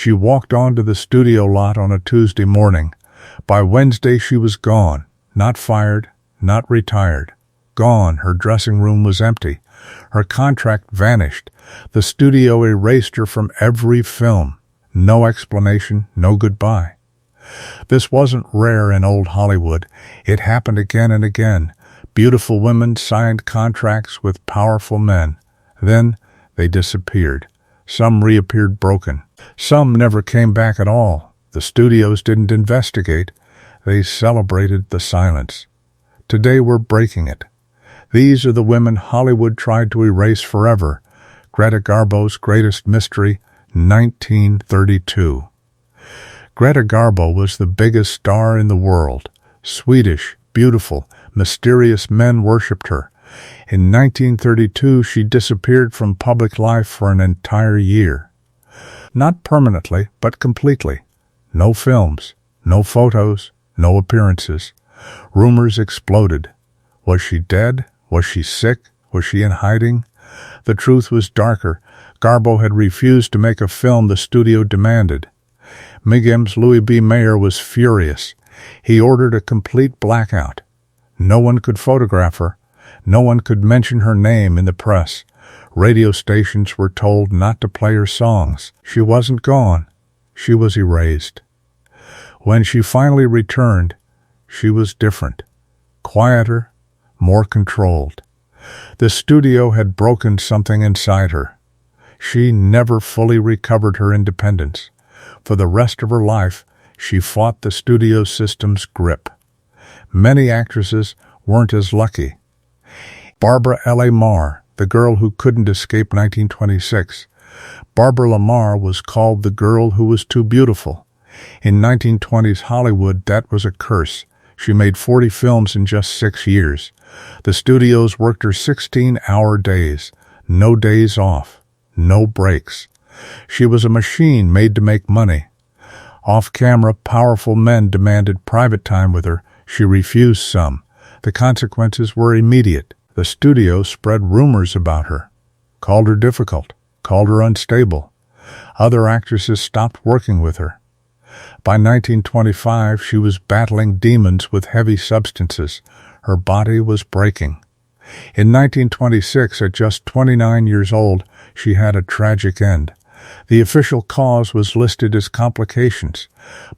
She walked onto the studio lot on a Tuesday morning. By Wednesday she was gone, not fired, not retired. Gone. Her dressing room was empty. Her contract vanished. The studio erased her from every film. No explanation, no goodbye. This wasn't rare in old Hollywood. It happened again and again. Beautiful women signed contracts with powerful men. Then they disappeared. Some reappeared broken. Some never came back at all. The studios didn't investigate. They celebrated the silence. Today we're breaking it. These are the women Hollywood tried to erase forever. Greta Garbo's greatest mystery, 1932. Greta Garbo was the biggest star in the world. Swedish, beautiful, mysterious men worshipped her. In 1932, she disappeared from public life for an entire year. Not permanently, but completely. No films, no photos, no appearances. Rumors exploded. Was she dead? Was she sick? Was she in hiding? The truth was darker. Garbo had refused to make a film the studio demanded. MGM's Louis B. Mayer was furious. He ordered a complete blackout. No one could photograph her. No one could mention her name in the press. Radio stations were told not to play her songs. She wasn't gone. She was erased. When she finally returned, she was different. Quieter, more controlled. The studio had broken something inside her. She never fully recovered her independence. For the rest of her life, she fought the studio system's grip. Many actresses weren't as lucky. Barbara L.A. Marr, the girl who couldn't escape 1926. Barbara Lamar was called the girl who was too beautiful. In 1920s Hollywood, that was a curse. She made 40 films in just 6 years. The studios worked her 16-hour days. No days off. No breaks. She was a machine made to make money. Off-camera, powerful men demanded private time with her. She refused some. The consequences were immediate. The studio spread rumors about her, called her difficult, called her unstable. Other actresses stopped working with her. By 1925, she was battling demons with heavy substances. Her body was breaking. In 1926, at just 29 years old, she had a tragic end. The official cause was listed as complications,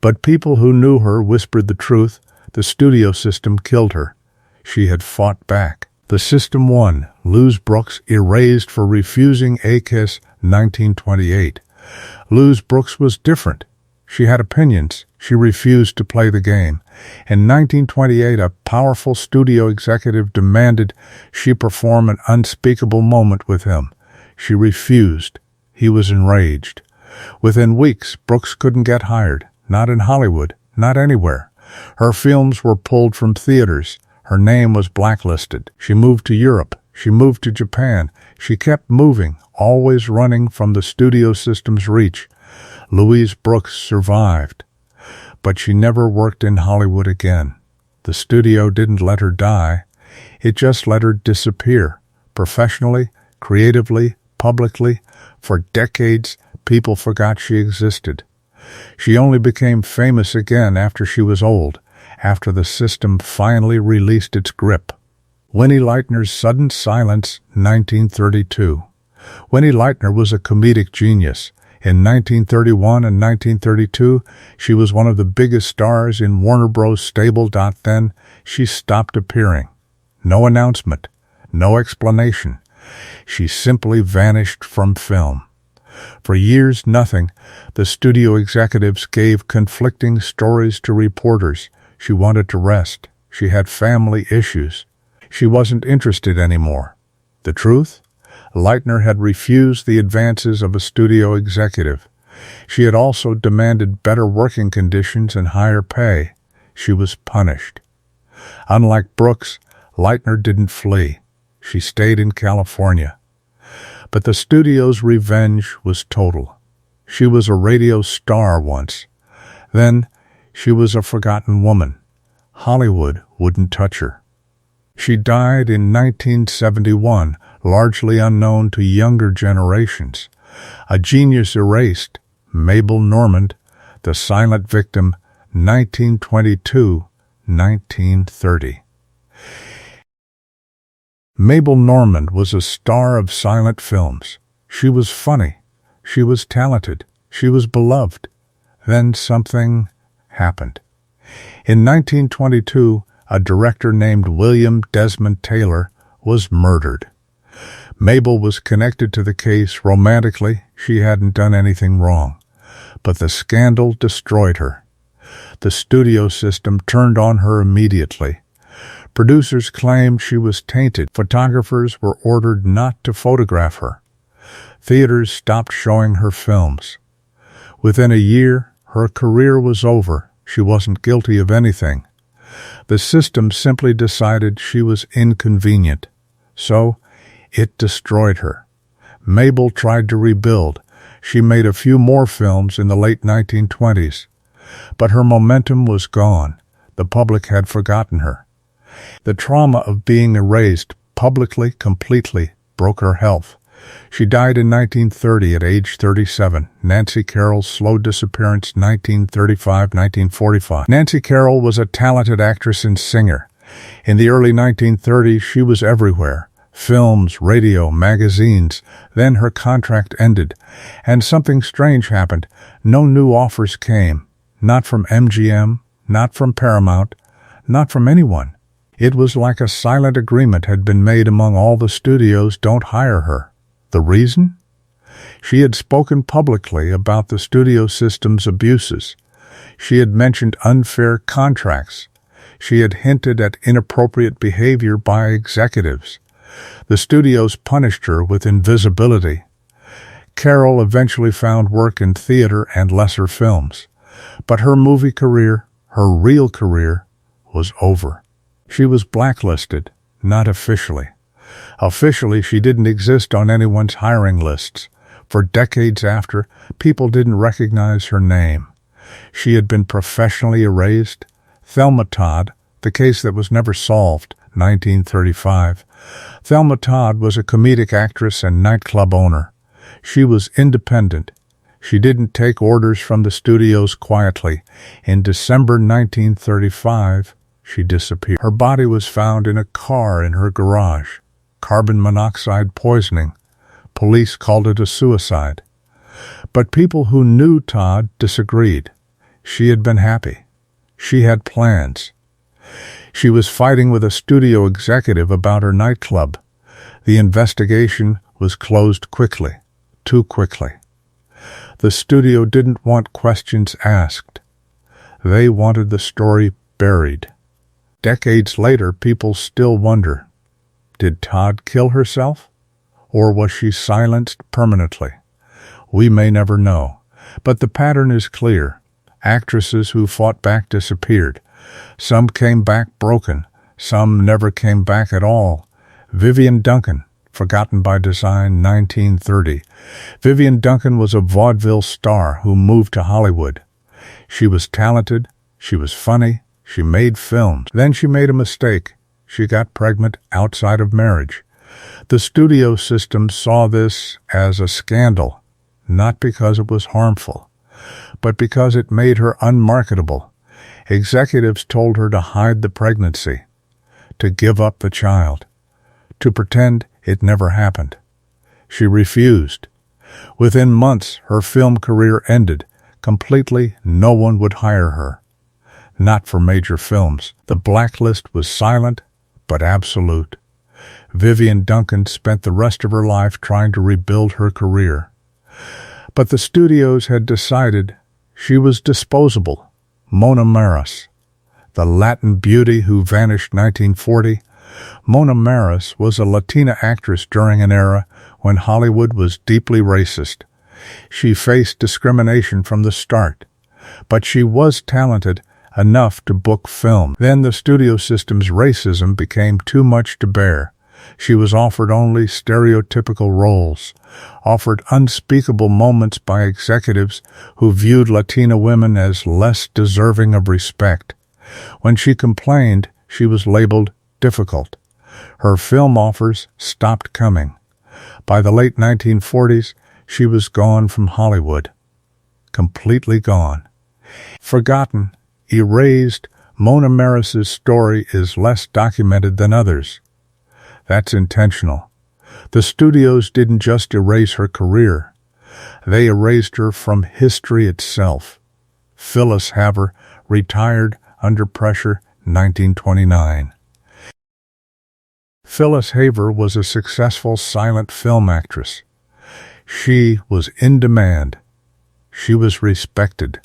but people who knew her whispered the truth. The studio system killed her. She had fought back. The system won. Luz Brooks erased for refusing a kiss, 1928. Luz Brooks was different. She had opinions. She refused to play the game. In 1928, a powerful studio executive demanded she perform an unspeakable moment with him. She refused. He was enraged. Within weeks, Brooks couldn't get hired. Not in Hollywood. Not anywhere. Her films were pulled from theaters. Her name was blacklisted. She moved to Europe. She moved to Japan. She kept moving, always running from the studio system's reach. Louise Brooks survived. But she never worked in Hollywood again. The studio didn't let her die. It just let her disappear. Professionally, creatively, publicly. For decades, people forgot she existed. She only became famous again after she was old, after the system finally released its grip. Winnie Leitner's sudden silence, 1932. Winnie Leitner was a comedic genius. In 1931 and 1932, she was one of the biggest stars in Warner Bros. Stable. Then she stopped appearing. No announcement, no explanation. She simply vanished from film. For years, nothing. The studio executives gave conflicting stories to reporters. She wanted to rest. She had family issues. She wasn't interested anymore. The truth? Leitner had refused the advances of a studio executive. She had also demanded better working conditions and higher pay. She was punished. Unlike Brooks, Leitner didn't flee. She stayed in California. But the studio's revenge was total. She was a radio star once. Then she was a forgotten woman. Hollywood wouldn't touch her. She died in 1971, largely unknown to younger generations. A genius erased, Mabel Normand, The Silent Victim, 1922-1930. Mabel Normand was a star of silent films. She was funny. She was talented. She was beloved. Then something happened. In 1922, a director named William Desmond Taylor was murdered. Mabel was connected to the case romantically. She hadn't done anything wrong. But the scandal destroyed her. The studio system turned on her immediately. Producers claimed she was tainted. Photographers were ordered not to photograph her. Theaters stopped showing her films. Within a year, her career was over. She wasn't guilty of anything. The system simply decided she was inconvenient. So, it destroyed her. Mabel tried to rebuild. She made a few more films in the late 1920s. But her momentum was gone. The public had forgotten her. The trauma of being erased publicly, completely, broke her health. She died in 1930 at age 37. Nancy Carroll's slow disappearance, 1935-1945. Nancy Carroll was a talented actress and singer. In the early 1930s, she was everywhere. Films, radio, magazines. Then her contract ended, and something strange happened. No new offers came. Not from MGM, not from Paramount, not from anyone. It was like a silent agreement had been made among all the studios. Don't hire her. The reason? She had spoken publicly about the studio system's abuses. She had mentioned unfair contracts. She had hinted at inappropriate behavior by executives. The studios punished her with invisibility. Carroll eventually found work in theater and lesser films. But her movie career, her real career, was over. She was blacklisted, not officially. Officially, she didn't exist on anyone's hiring lists. For decades after, people didn't recognize her name. She had been professionally erased. Thelma Todd, the case that was never solved, 1935. Thelma Todd was a comedic actress and nightclub owner. She was independent. She didn't take orders from the studios quietly. In December 1935, she disappeared. Her body was found in a car in her garage. Carbon monoxide poisoning. Police called it a suicide. But people who knew Todd disagreed. She had been happy. She had plans. She was fighting with a studio executive about her nightclub. The investigation was closed quickly, too quickly. The studio didn't want questions asked. They wanted the story buried. Decades later, people still wonder, did Todd kill herself? Or was she silenced permanently? We may never know. But the pattern is clear. Actresses who fought back disappeared. Some came back broken. Some never came back at all. Vivian Duncan, forgotten by design, 1930. Vivian Duncan was a vaudeville star who moved to Hollywood. She was talented. She was funny. She made films. Then she made a mistake. She got pregnant outside of marriage. The studio system saw this as a scandal, not because it was harmful, but because it made her unmarketable. Executives told her to hide the pregnancy, to give up the child, to pretend it never happened. She refused. Within months, her film career ended. Completely, no one would hire her. Not for major films. The blacklist was silent, but absolute. Vivian Duncan spent the rest of her life trying to rebuild her career. But the studios had decided she was disposable. Mona Maris, the Latin beauty who vanished 1940. Mona Maris was a Latina actress during an era when Hollywood was deeply racist. She faced discrimination from the start, but she was talented enough to book film. Then the studio system's racism became too much to bear. She was offered only stereotypical roles, offered unspeakable moments by executives who viewed Latina women as less deserving of respect. When she complained, she was labeled difficult. Her film offers stopped coming. By the late 1940s, she was gone from Hollywood. completely gone. Forgotten, erased, Mona Maris's story is less documented than others. That's intentional. The studios didn't just erase her career. They erased her from history itself. Phyllis Haver retired under pressure, 1929. Phyllis Haver was a successful silent film actress. She was in demand. She was respected.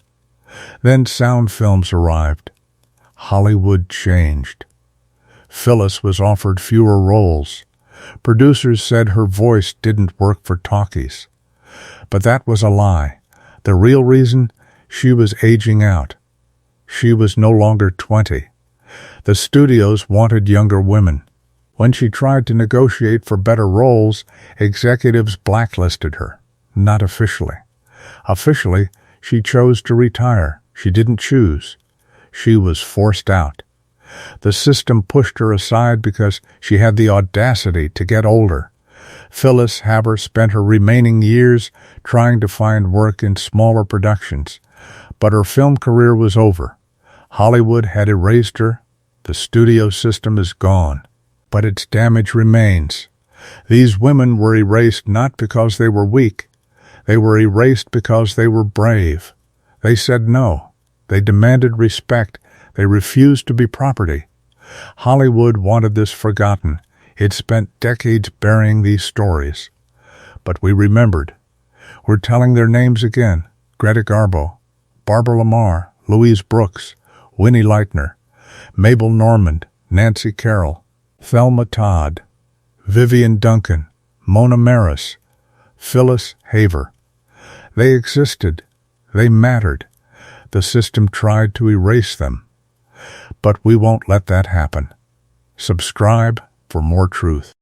Then sound films arrived. Hollywood changed. Phyllis was offered fewer roles. Producers said her voice didn't work for talkies. But that was a lie. The real reason? She was aging out. She was no longer 20. The studios wanted younger women. When she tried to negotiate for better roles, executives blacklisted her. Not officially. Officially, she chose to retire. She didn't choose. She was forced out. The system pushed her aside because she had the audacity to get older. Phyllis Haver spent her remaining years trying to find work in smaller productions, but her film career was over. Hollywood had erased her. The studio system is gone, but its damage remains. These women were erased not because they were weak. They were erased because they were brave. They said no. They demanded respect. They refused to be property. Hollywood wanted this forgotten. It spent decades burying these stories. But we remembered. We're telling their names again. Greta Garbo, Barbara Lamar, Louise Brooks, Winnie Leitner, Mabel Normand, Nancy Carroll, Thelma Todd, Vivian Duncan, Mona Maris, Phyllis Haver. They existed. They mattered. The system tried to erase them. But we won't let that happen. Subscribe for more truth.